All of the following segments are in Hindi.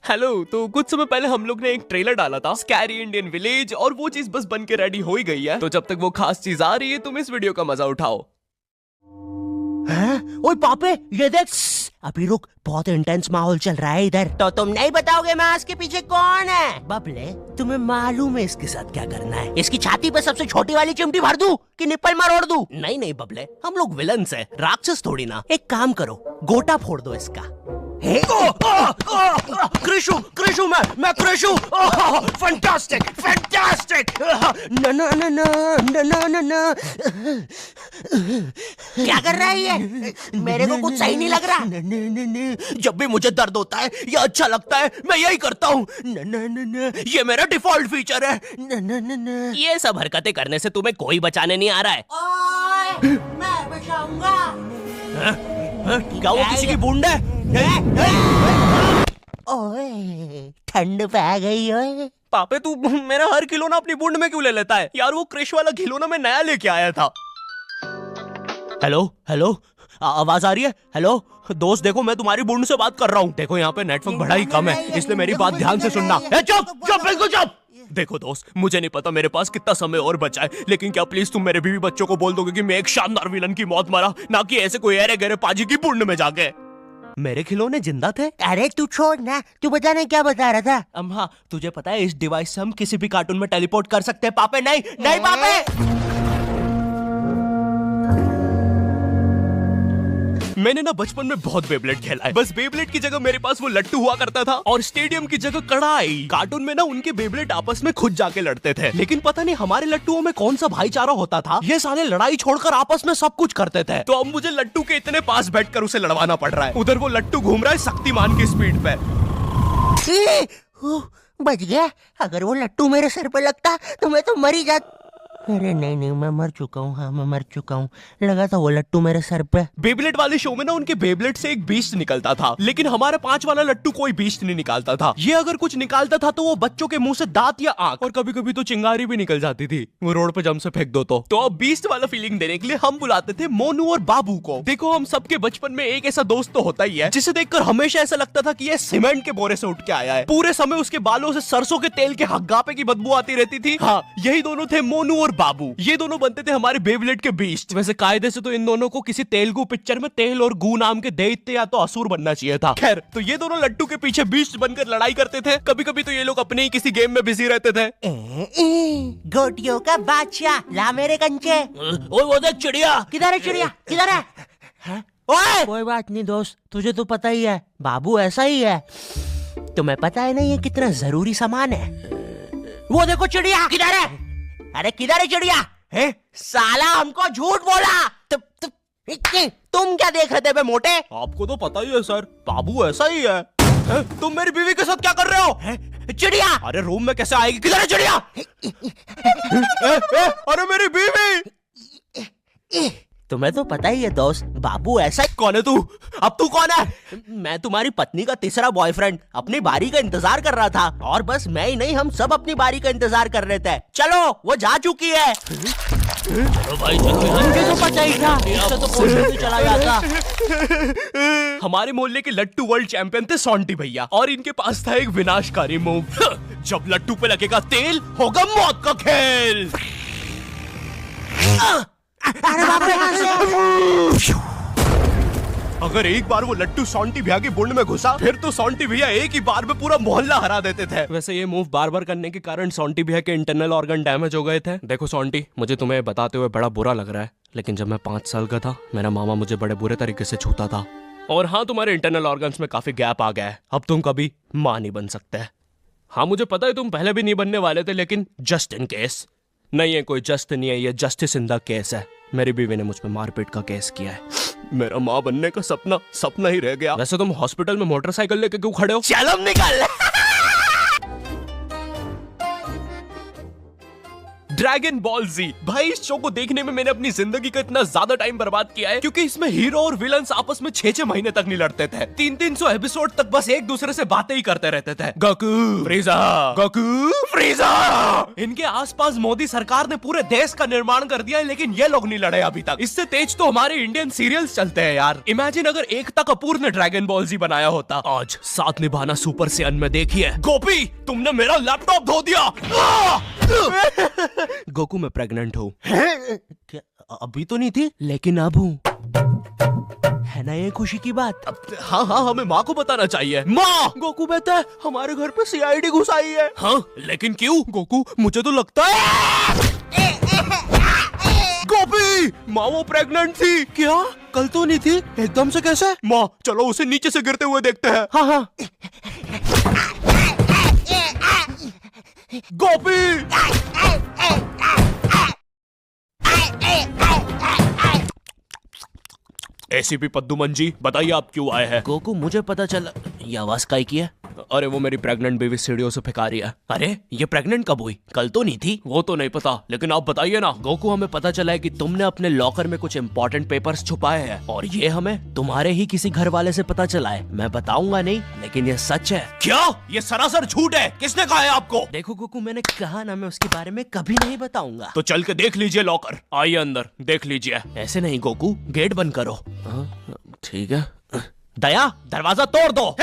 हेलो। तो कुछ समय पहले हम लोग ने एक ट्रेलर डाला था स्कैरी इंडियन विलेज, और वो चीज बस बन के रेडी हो ही गई है। तो जब तक वो खास चीज आ रही है तुम इस वीडियो का मजा उठाओ। ओए पापे, ये देख। अभी रुक, बहुत इंटेंस माहौल चल रहा है इधर। तो तुम नहीं बताओगे मास्क के पीछे कौन है? बबले, तुम्हें मालूम है इसके साथ क्या करना है? इसकी छाती पे सबसे छोटी वाली चिमटी भर दूं कि निप्पल मरोड़ दूं? नहीं नहीं बबले, हम लोग विलन्स हैं, राक्षस थोड़ी ना। एक काम करो, गोटा फोड़ दो इसका। कृषु मैं कृषु। Fantastic fantastic. ना ना ना ना ना ना ना। क्या कर रहा है ये? मेरे को कुछ सही नहीं लग रहा। जब भी मुझे दर्द होता है या अच्छा लगता है मैं यही करता हूँ। ये मेरा डिफॉल्ट फीचर है। ये सब हरकतें करने से तुम्हें कोई बचाने नहीं आ रहा है। ओए, मैं बचाऊंगा। क्या वो किसी की बूंद है? ओए, ठंड पै गई ओए। पापे तू मेरा हर खिलौना अपनी बूंद में क्यों ले लेता है यार? वो क्रिश वाला खिलौना मैं नया लेके आया था। हेलो हेलो, आवाज आ रही है? हेलो दोस्त, देखो मैं तुम्हारी बूंद से बात कर रहा हूँ। देखो यहाँ पे नेटवर्क बड़ा ही कम है, इसलिए मेरी बात ध्यान से सुनना। चुप चुप, बिल्कुल चुप। देखो दोस्त, मुझे नहीं पता मेरे पास कितना समय और बचा है, लेकिन क्या प्लीज तुम मेरे बीवी बच्चों को बोल दोगे कि मैं एक शानदार विलन की मौत मरा, ना कि ऐसे कोई अरे गहरे पाजी की बूंद में जाके। मेरे खिलौने जिंदा थे? अरे तू छोड़ ना, तू बता नहीं क्या बता रहा था? हाँ, तुझे पता है इस डिवाइस से हम किसी भी कार्टून में टेलीपोर्ट कर सकते हैं। पापे नहीं नहीं पापे। मैंने ना बचपन में बहुत बेब्लेड खेला है। बस बेब्लेड की जगह मेरे पास वो लट्टू हुआ करता था, और स्टेडियम की जगह कड़ाई। कार्टून में ना उनके बेब्लेड आपस में खुद जाके लड़ते थे, लेकिन पता नहीं हमारे लट्टुओं में कौन सा भाईचारा होता था, ये सारे लड़ाई छोड़कर आपस में सब कुछ करते थे। तो अब मुझे लट्टू के इतने पास बैठकर उसे लड़वाना पड़ रहा है। उधर वो लट्टू घूम रहा है शक्तिमान की स्पीड पे। बच गया। अगर वो लट्टू मेरे सर पे लगता तो मैं तो मर ही जाता। अरे नहीं नहीं, मैं मर चुका हूँ। हाँ मैं मर चुका हूँ। लगा था वो लट्टू मेरे सर पे। बेब्लेड वाले शो में ना उनके बेब्लेड से एक बीस्ट निकलता था, लेकिन हमारे 5 वाला लट्टू कोई बीस्ट नहीं निकालता था। ये अगर कुछ निकालता था तो वो बच्चों के मुंह से दांत या आंख, और कभी कभी तो चिंगारी भी निकल जाती थी, वो रोड पे जम से फेंक दो तो अब बीस्ट वाला फीलिंग देने के लिए हम बुलाते थे मोनू और बाबू को। देखो हम सबके बचपन में एक ऐसा दोस्त तो होता ही है जिसे देखकर हमेशा ऐसा लगता था कि ये सीमेंट के बोरे से उठ के आया है। पूरे समय उसके बालों से सरसों के तेल के हग्गापे की बदबू आती रहती थी। हाँ, यही दोनों थे मोनू और बाबू। ये दोनों बनते थे हमारे बेब्लेड के बीस्ट। वैसे कायदे से तो इन दोनों को किसी तेलुगु पिक्चर में तेल और गू नाम के दैत्य या तो असुर बनना चाहिए था। खैर, तो ये दोनों लट्टू के पीछे बीस्ट बनकर लड़ाई करते थे। कभी कभी तो ये लोग अपने ही किसी गेम में बिजी रहते थे। गोटियों का बादशाह, ला मेरे कंचे। ओए वो देख चिड़िया। किधर है चिड़िया? किधर है? ओए, कोई बात नहीं दोस्त, तुझे तो पता ही है बाबू ऐसा ही है। तुम्हें पता है ना ये कितना जरूरी सामान है। वो देखो चिड़िया। किधर है? अरे किधर है चिड़िया? है? साला हमको झूठ बोला। तुम क्या देख रहे थे बे मोटे? आपको तो पता ही है सर, बाबू ऐसा ही है। तुम मेरी बीवी के साथ क्या कर रहे हो? चिड़िया। अरे रूम में कैसे आएगी? किधर है चिड़िया? अरे मेरी बीवी। तुम्हें तो पता ही है दोस्त, बाबू ऐसा। कौन है तू? अब तू कौन है? मैं तुम्हारी पत्नी का तीसरा बॉयफ्रेंड, अपनी बारी का इंतजार कर रहा था। और बस मैं ही नहीं, हम सब अपनी बारी का इंतजार कर रहे थे। चलो, वो जा चुकी है। चलो भाई चलो। मुझे तो पता ही था, इससे तो कोई नहीं चला जाता। हमारे मोहल्ले के लट्टू वर्ल्ड चैंपियन थे सोंटी भैया, और इनके पास था एक विनाशकारी मूव। जब लट्टू पे लगेगा तेल, होगा मौत का खेल। अरे बाप रे। अगर एक बार वो लट्टू सोंटी भैया की बुंड में घुसा, फिर तो सोंटी भैया एक ही बार में पूरा मोहल्ला हरा देते थे। वैसे ये मूव बार बार करने के कारण सोंटी भैया के इंटरनल ऑर्गन डैमेज हो गए थे। देखो सोंटी, मुझे तुम्हें बताते हुए बड़ा बुरा लग रहा है, लेकिन जब मैं 5 साल का था मेरा मामा मुझे बड़े बुरे तरीके से छूता था। और हाँ, तुम्हारे इंटरनल ऑर्गन्स में काफी गैप आ गया है, अब तुम कभी मां नहीं बन सकते। हाँ मुझे पता है तुम पहले भी नहीं बनने वाले थे, लेकिन जस्ट इन केस। नहीं है कोई जस्ट नहीं है, ये जस्टिस इन द केस है। मेरी बीवी ने मुझ पे मारपीट का केस किया है। मेरा माँ बनने का सपना ही रह गया। वैसे तुम हॉस्पिटल में मोटरसाइकिल लेके क्यों खड़े हो? चलम निकाल। ड्रैगन बॉल जी। भाई इस शो को देखने में मैंने अपनी जिंदगी का इतना ज्यादा टाइम बर्बाद किया है, क्योंकि इसमें हीरो और विलन्स आपस में 6-6 महीने तक नहीं लड़ते थे। 300 एपिसोड तक बस एक दूसरे से बातें ही करते रहते थे। Goku फ्रीजा, Goku फ्रीजा। इनके आसपास मोदी सरकार ने पूरे देश का निर्माण कर दिया है, लेकिन ये लोग नहीं लड़े अभी तक। इससे तेज तो हमारे इंडियन सीरियल्स चलते हैं यार। इमेजिन अगर एकता कपूर ने ड्रैगन बॉल जी बनाया होता। आज साथ निभाना सुपर सेयन में देखिए। गोपी तुमने मेरा लैपटॉप धो दिया। गोकू मैं प्रेग्नेंट हूँ। क्या अभी तो नहीं थी, लेकिन अब हूँ। है ना ये खुशी की बात? हाँ हाँ, हमें माँ को बताना चाहिए। माँ, गोकू बेटा हमारे घर पे सीआईडी घुस आई है। हाँ लेकिन क्यों? गोकू मुझे तो लगता है गोपी माँ वो प्रेग्नेंट थी। क्या? कल तो नहीं थी, एकदम से कैसे? माँ चलो उसे नीचे से गिरते हुए देखते हैं। हाँ हाँ। गोपी एसीपी पद्दुमन जी बताइए आप क्यों आए हैं? गोकू मुझे पता चला। ये आवाज काई की है? अरे वो मेरी प्रेग्नेंट बेबी सीढ़ियों से फेंका रही है। अरे ये प्रेग्नेंट कब हुई? कल तो नहीं थी। वो तो नहीं पता, लेकिन आप बताइए ना। गोकू हमें पता चला है कि तुमने अपने लॉकर में कुछ इम्पोर्टेंट पेपर्स छुपाए हैं, और ये हमें तुम्हारे ही किसी घर वाले से पता चला है। मैं बताऊंगा नहीं, लेकिन ये सच है। क्या? ये सरासर झूठ है। किसने कहा है आपको? देखो गोकू मैंने कहा ना, मैं उसके बारे में कभी नहीं बताऊंगा। तो चल के देख लीजिए लॉकर। आइए अंदर देख लीजिए। ऐसे नहीं गोकू, गेट बंद करो। ठीक है। दया दरवाजा तोड़ दो।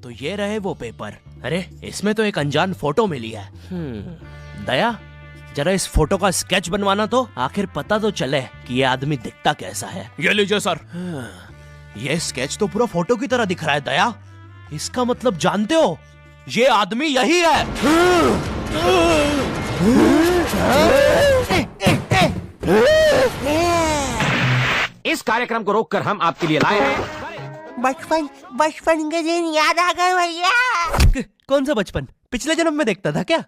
तो ये रहे वो पेपर। अरे इसमें तो एक अनजान फोटो मिली है। दया जरा इस फोटो का स्केच बनवाना तो, आखिर पता तो चले कि ये आदमी दिखता कैसा है। ये लीजिए सर। ये स्केच तो पूरा फोटो की तरह दिख रहा है दया। इसका मतलब जानते हो, ये आदमी यही है। इस कार्यक्रम को रोककर हम आपके लिए लाए हैं बचपन के दिन याद आ गए भैया। कौन सा बचपन? पिछले जन्म में देखता था क्या?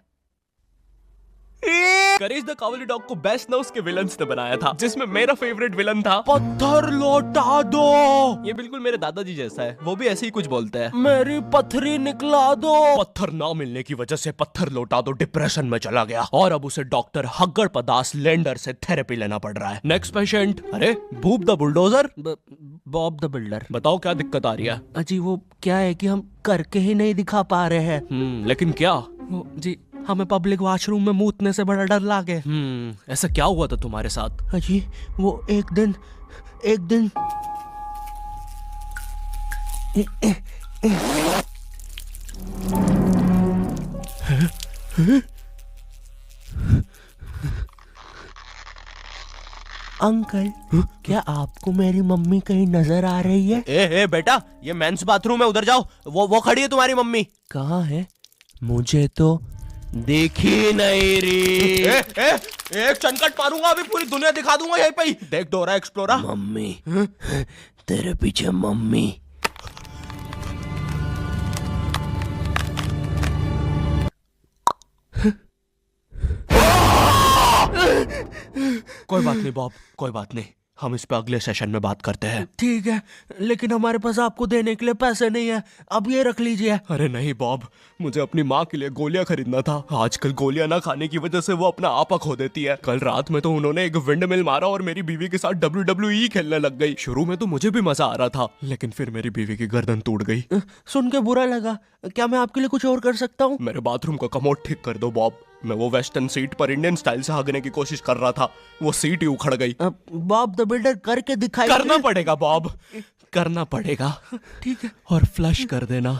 करेज द कावली डॉग को बेस्ट ना उसके विलन्स ने बनाया था, जिसमें मेरा फेवरेट विलन था पत्थर लौटा दो। ये बिल्कुल मेरे दादाजी जैसा है, वो भी ऐसे ही कुछ बोलते हैं। मेरी पथरी निकला दो। पत्थर ना मिलने की वजह से पत्थर लौटा दो डिप्रेशन में चला गया, और अब उसे डॉक्टर हग्गड़ पदास लेंडर से थेरेपी लेना पड़ रहा है। Next patient. अरे भूप the bulldozer. Bob the builder. बताओ क्या दिक्कत आ रही है? अजी वो क्या है कि हम करके ही नहीं दिखा पा रहे हैं। लेकिन क्या? जी हमें पब्लिक वॉशरूम में मूतने से बड़ा डर लागे। ऐसा क्या हुआ था तुम्हारे साथ? अजी वो एक दिन अंकल क्या आपको मेरी मम्मी कहीं नजर आ रही है? ए बेटा, ये मेंस बाथरूम है, उधर जाओ। वो खड़ी है तुम्हारी मम्मी। कहाँ है? मुझे तो देखी नहीं रही। एक चनकट मारूंगा, अभी पूरी दुनिया दिखा दूंगा यहीं पे ही। देख डोरा एक्सप्लोरा। मम्मी तेरे पीछे मम्मी। कोई बात नहीं बॉब, कोई बात नहीं, हम इस पे अगले सेशन में बात करते हैं। ठीक है, लेकिन हमारे पास आपको देने के लिए पैसे नहीं है, अब ये रख लीजिए। अरे नहीं बॉब, मुझे अपनी माँ के लिए गोलियां खरीदना था। आजकल गोलियां ना खाने की वजह से वो अपना आपा खो देती है। कल रात में तो उन्होंने एक विंड मिल मारा और मेरी बीवी के साथ WWE खेलने लग गई। शुरू में तो मुझे भी मजा आ रहा था, लेकिन फिर मेरी बीवी की गर्दन टूट गई। सुन के बुरा लगा। क्या मैं आपके लिए कुछ और कर सकता हूँ? मेरे बाथरूम का कमोड ठीक कर दो बॉब। मैं वो वेस्टर्न सीट पर इंडियन स्टाइल से भागने की कोशिश कर रहा था, वो सीट ही उखड़ गई। बॉब द बिल्डर करके दिखाई। करना पड़ेगा बॉब, करना पड़ेगा। ठीक है। और फ्लश कर देना,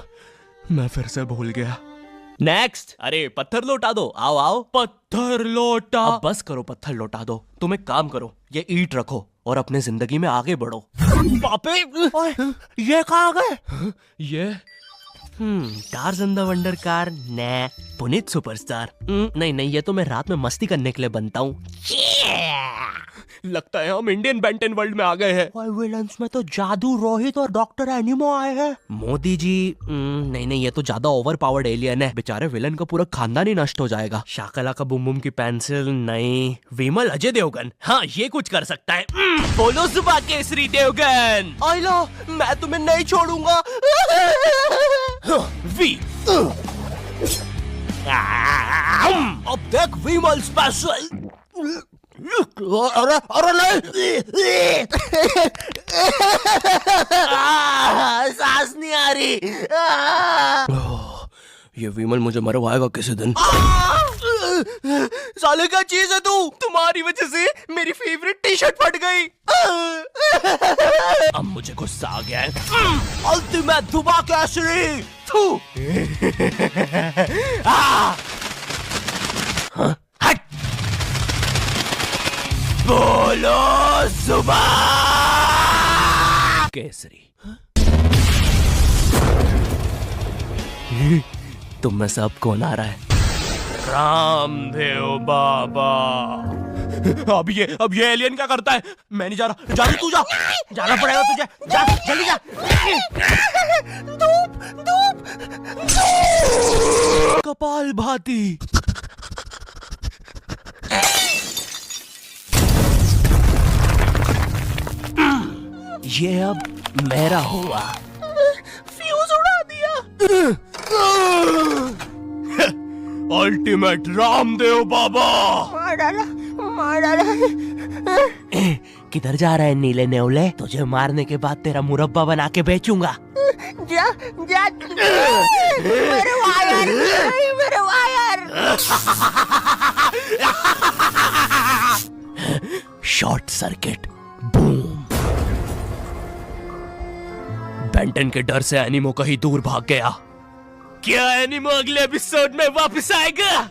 मैं फिर से भूल गया। नेक्स्ट। अरे पत्थर लौटा दो। आओ आओ। पत्थर लौटा। अब बस करो, पत्थर लौटा दो। तुम एक काम करो, ये ईंट रखो और अपने जिंदगी में आगे बढ़ो। पापे ये कहाँ गए? ये टार्ज़न द वंडर कार ने पुनीत सुपरस्टार। नहीं ये तो मैं रात में मस्ती करने के लिए बनता हूँ। लगता है हम इंडियन बेंटन वर्ल्ड में आ गए हैं। और विलन्स में तो जादू रोहित और डॉक्टर एनिमो आए हैं। मोदी जी नहीं ये तो ज्यादा ओवर पावर्ड एलियन है। बेचारे विलन का पूरा खानदान ही नष्ट हो जाएगा। शाकला का बुम बुम की पेंसिल नहीं। विमल अजय देवगन, हाँ ये कुछ कर सकता है। बोलो सुबह केसरी देवगन। आइलो, मैं तुम्हें नहीं छोड़ूंगा। वी अब देख विमल स्पेशल। अरे अरे नहीं, सांस नहीं आ रही। ये विमल मुझे मरवाएगा किसी दिन। साले क्या चीज है तू? तुम्हारी वजह से मेरी फेवरेट टी शर्ट फट गई। अब मुझे गुस्सा आ गया है। अल्टीमेट धुमाकेश्वरी। थू। हट। बोलो सुबह केसरी। तुम में से अब कौन आ रहा है? रामदेव बाबा। अब ये एलियन क्या करता है? मैं नहीं जा रहा। जा तू जा। जाना पड़ेगा तुझे। जा जल्दी जा। धूप कपाल भाती। ये अब मेरा हुआ। फ्यूज उड़ा दिया। अल्टीमेट रामदेव बाबा। मार डाला, मार डाला। किधर जा रहा है नीले नेवले? तुझे मारने के बाद तेरा मुरब्बा बना के बेचूंगा। जा जा। मेरे वायर, मेरे wire. Short circuit. Boom. Benton के डर से एनिमो कहीं दूर भाग गया। क्या एनिमो अगले एपिसोड में वापस आएगा?